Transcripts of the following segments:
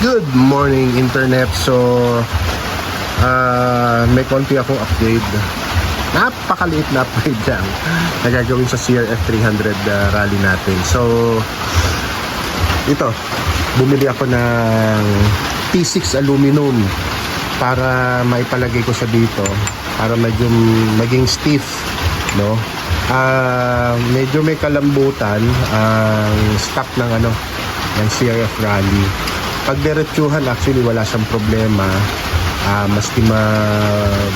Good morning internet. So may konti akong upgrade. Napakaliit na upgrade lang na gagawin sa CRF 300 rally natin. So ito, bumili ako ng T6 aluminum para maipalagay ko sa dito para medyo maging stiff, no? Medyo may kalambutan ang stock ng ng CRF rally. Pag diretsuhan, actually wala siyang problema. Maski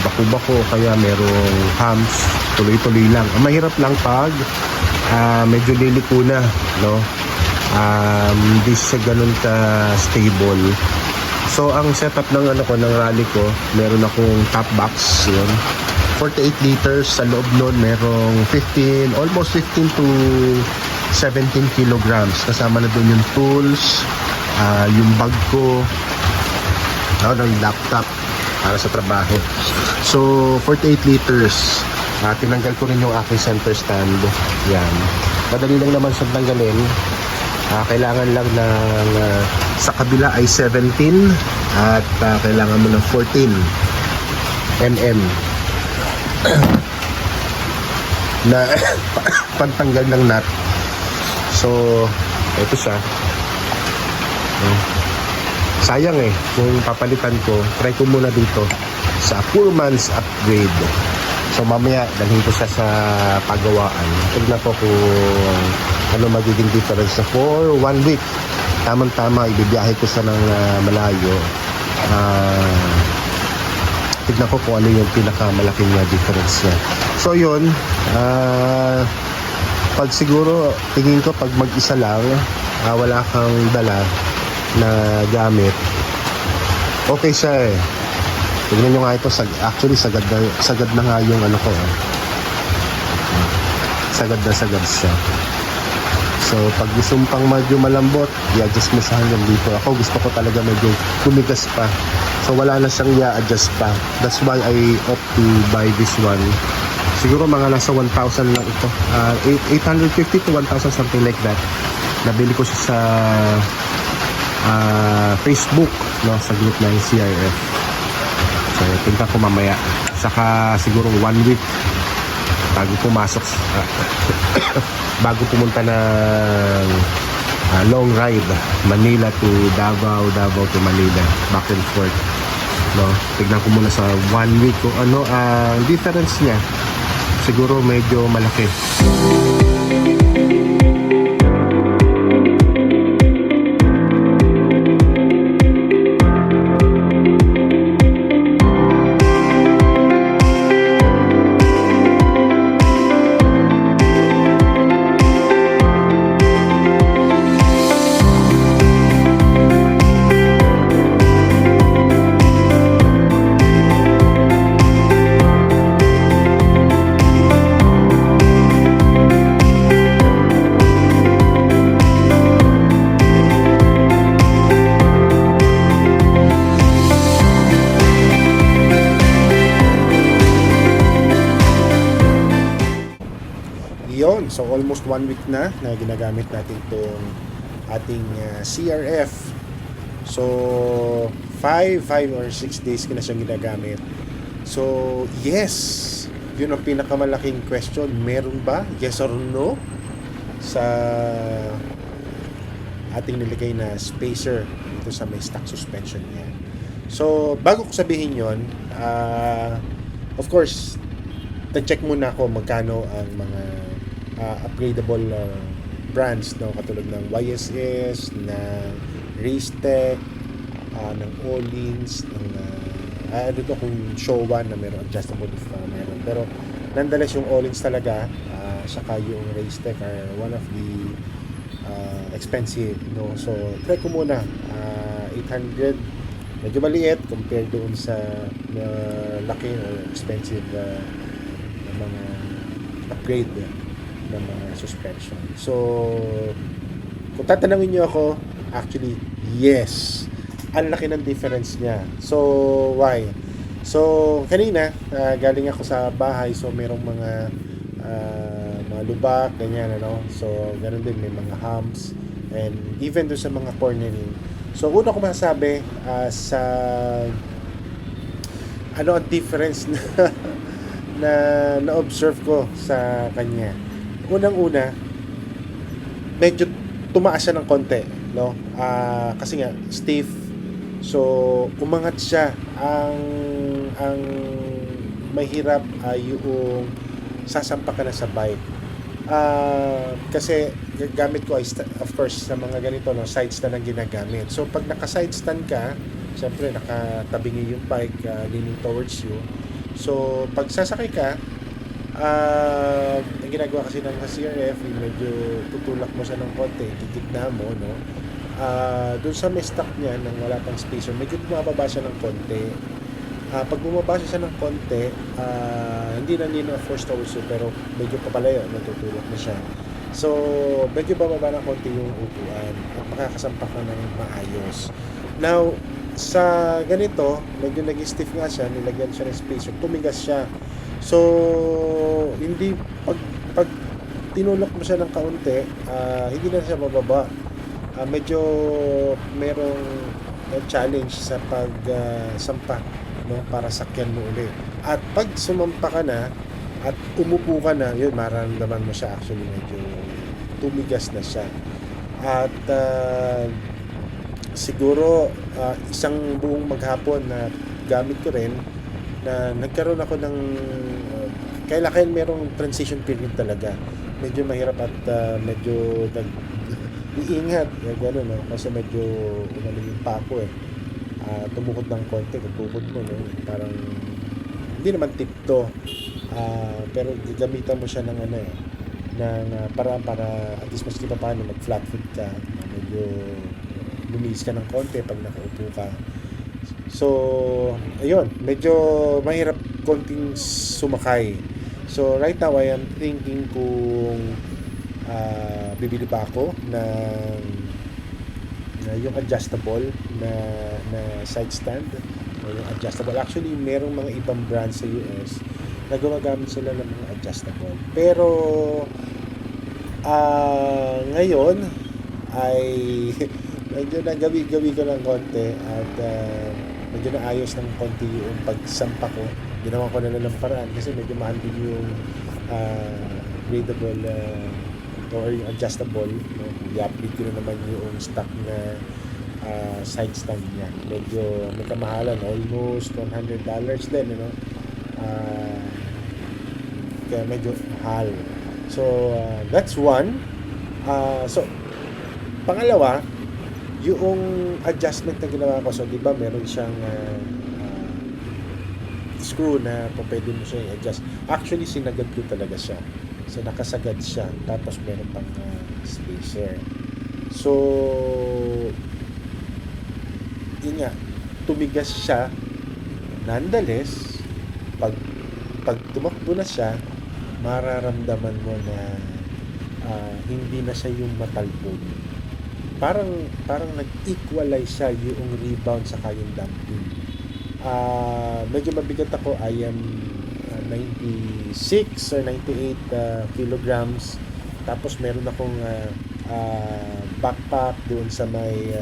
bako-bako kaya merong humps, tuloy-tuloy lang. Ang mahirap lang pag medyo liliko na, no? Hindi siya ganun ka stable. So ang setup ng ng rally ko, meron akong top box, yun. 48 liters sa loob nun, merong 15, almost 15 to 17 kilograms. Kasama na dun yung tools, yung bag ko, ng laptop para sa trabaho. So 48 liters. Tinanggal ko rin yung aking center stand. Yan. Madali lang naman siyang tanggalin. Kailangan lang ng sa kabila ay 17 at kailangan mo ng 14 mm na pantanggal ng nut. So ito siya. Sayang kung papalitan ko, try ko muna dito sa Pullman's upgrade. So mamaya dalhin ko siya sa pagawaan. Tignan ko kung magiging difference na for 1 week. Tamang-tama, ibibiyahe ko siya ng malayo. Tignan ko kung ano yung pinakamalaking difference niya. So yun, pag siguro, tingin ko pag mag-isa lang, wala kang dala na gamit, okay siya Tignan nyo nga ito, actually sagad na nga yung ko sagad na sagad siya. So pag gusto mo pang medyo malambot, i-adjust mo sa hanggang dito. Ako gusto ko talaga medyo tumigas pa, so wala na siyang i-adjust pa. That's why I opt to buy this one. Siguro mga nasa 1,000 lang ito, 850 to 1,000, something like that. Nabili ko siya sa Facebook, no, sa group ng CRF. So tingnan ko mamaya, saka siguro 1 week bago pumasok bago pumunta ng long ride Manila to Davao, Davao to Manila, back and forth, no. Tignan ko muna sa 1 week kung ang difference niya. Siguro medyo malaki. So almost 1 week na ginagamit natin itong ating CRF. So 5 or 6 days ko na siyang ginagamit. So yes, yun ang pinakamalaking question. Meron ba? Yes or no? Sa ating niligay na spacer dito sa may stock suspension niya. So bago ko sabihin yon, of course, check muna ako magkano ang mga upgradable brands, no, katulad ng YSS, ng Racetech, ng Olins, ng dito kung Showa na meron adjustable if meron, pero nonetheless yung Olins talaga, saka yung Racetech are one of the expensive, no. So try ko muna 800, medyo maliit compared doon sa laki or expensive na mga upgrade ng mga suspension. So kung tatanungin niyo ako, actually yes, ang laki ng difference niya. So why? So kanina galing ako sa bahay, so merong mga lubak, ganyan, So ganun din, may mga humps, and even doon sa mga cornering, So una ko masasabi sa ano ang difference na na-observe ko sa kanya. Unang-una, medyo tumaas siya ng konti, no? Kasi nga stiff. So umangat siya. Ang mahirap ay yung sasampa ka na sa bike. Kasi gamit ko ay of course sa mga ganito, no, side stand ang ginagamit. So pag naka-side stand ka, syempre nakatabingi yung bike, leaning towards you. So pag sasakay ka, ang ginagawa kasi ng CRF, medyo tutulak mo siya ng konti, gigitna mo, no? Doon sa may stock niya nang wala pang spacer, medyo bumababa siya ng konti. Pag bumaba siya ng konti, hindi na nino force towards you, pero medyo papalayo, natutulak na siya. So, medyo bababa ng konti yung upuan at makakasampak na ng maayos. Now, sa ganito, medyo nag-stiff nga siya, nilagyan siya ng spacer, tumigas siya. So, hindi, pag tinulak mo siya ng kaunti, hindi na siya bababa. Medyo merong challenge sa pag-sampa, no, para sakyan mo uli. At pag sumampa ka na at umupo ka na, yun, mararamdaman mo siya actually medyo tumigas na siya. At siguro isang buong maghapon na gamit ko rin, na nagkaroon ako ng kailangan merong transition period talaga. Medyo mahirap at medyo iingat, gano'n, no? Kasi medyo umaling yung pako tumukod ng konti, tutukod mo, no? Parang hindi naman tipto, pero gagamitan mo siya ng ng para at least maski pa paano mag flat foot ka, medyo lumiis ka ng konti pag nakaupo ka. So ayun, medyo mahirap konting sumakay. So right now I am thinking kung bibili pa ako ng yung adjustable na side stand o yung adjustable. Actually, merong mga ibang brands sa US na gumagamit sila ng mga adjustable. Pero ngayon ay medyo nagawi-gawi ko ng konti at medyo naayos ng konti yung pagsampa ko. Ginawa ko na lang ng paraan kasi medyo mahal din yung gradable or yung adjustable, no? I-update ko na naman yung stock na side stand niya. Medyo may kamahalan, almost $100 din, you know? Kaya medyo mahal. So that's one. So pangalawa, yung adjustment na ginawa ko, so di ba meron siyang screw na pwede mo siya i-adjust. Actually sinagad ko talaga siya. So nakasagad siya, tapos meron pang spacer. So yun nga, tumigas siya. Nonetheless, pag tumakbo na siya, mararamdaman mo na hindi na siya yung matalbog. Parang nag-equalize siya yung rebound sa yung dumping. Medyo mabigat ako. I am 96 or 98 kilograms. Tapos meron akong backpack doon sa may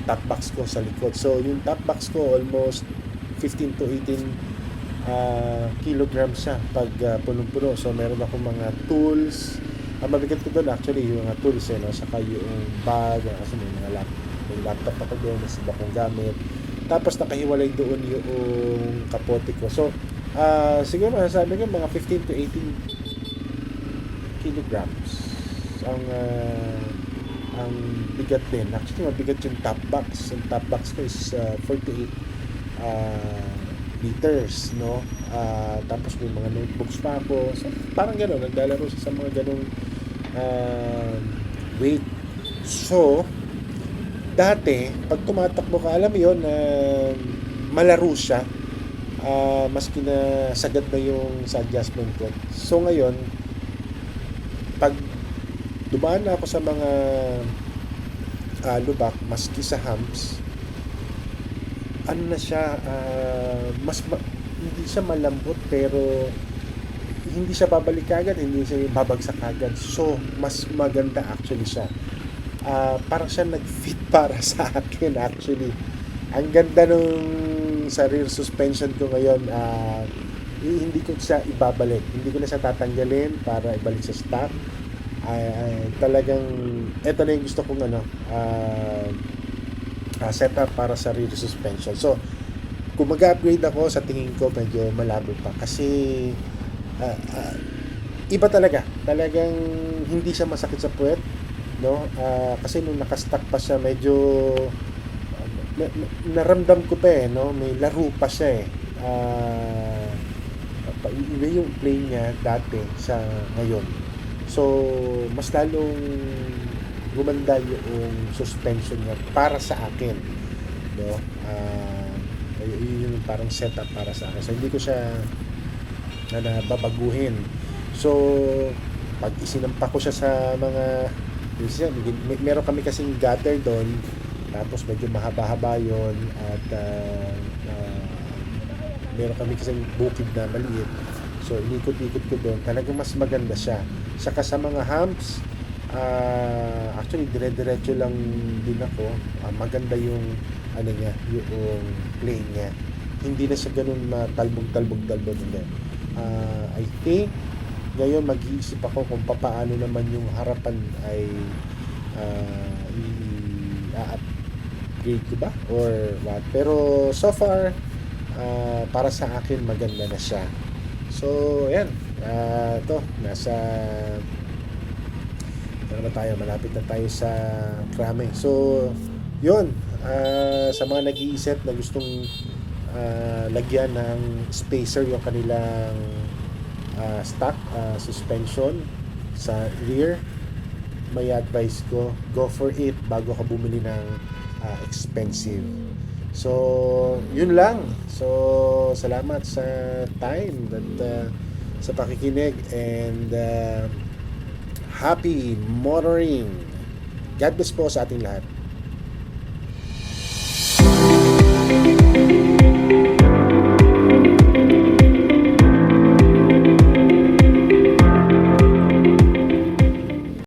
top box ko sa likod. So yung top box ko almost 15 to 18 kilograms siya pag punong-puno. So meron akong mga tools. Ang mabigat ko doon actually yung mga tools, no? Saka yung bag, kasi may mga laptop ako doon, mas iba kong gamit. Tapos nakahiwalay doon yung kapote ko. So siguro masasabi ko mga 15 to 18 kilograms ang bigat din. Actually mabigat yung top box. Yung top box ko is 48 liters, no? Tapos may mga notebooks pa ako. So parang gano'n, naglalaro sa mga ganong weight. So dati pag tumatakbo ka, alam mo yun, malaro siya, maski na sagad na yung sa adjustment ko. So ngayon pag dumaan na ako sa mga lubak, maski sa humps, ano na siya, hindi siya malambot, pero hindi siya babalik agad, hindi siya babagsak agad. So mas maganda actually siya. parang siya nag-fit para sa akin actually. Ang ganda nung sa rear suspension ko ngayon, hindi ko siya ibabalik. Hindi ko na siya tatanggalin para ibalik sa stock. Talagang eto na yung gusto kong setup para sa rear suspension. So, kung mag-upgrade ako, sa tingin ko medyo malabo pa kasi ah, ah, iba talaga. Talagang hindi siya masakit sa puwet, no? Kasi nung naka-stock pa siya, medyo naramdam ko pa no? May laro pa siya iba yung play niya dati sa ngayon. So, mas lalong gumanda yung suspension niya para sa akin, no? Yun yung parang setup para sa akin. So, hindi ko siya nababaguhin. So, pag isinampa ko siya sa mga meron kami kasing gutter doon, tapos medyo mahaba-haba yon at meron kami kasing bukid na maliit. So, inikot-ikot ko doon. Talagang mas maganda siya. Saka sa mga humps, actually, dire-diretso lang din ako. Maganda yung niya, yung play niya. Hindi na siya ganun matalbog-talbog-talbog. I think ngayon mag-iisip ako kung paano naman yung harapan ay i-upgrade ko ba or what. Pero so far para sa akin maganda na siya. So ayan, ito nasa ano na tayo, malapit na tayo sa Krame. So yun, sa mga nag-iisip na gustong lagyan ng spacer yung kanilang stock suspension sa rear, may advice ko, go for it bago ka bumili ng expensive. So yun lang. So salamat sa time that sa pakikinig, and happy motoring. God bless po sa ating lahat.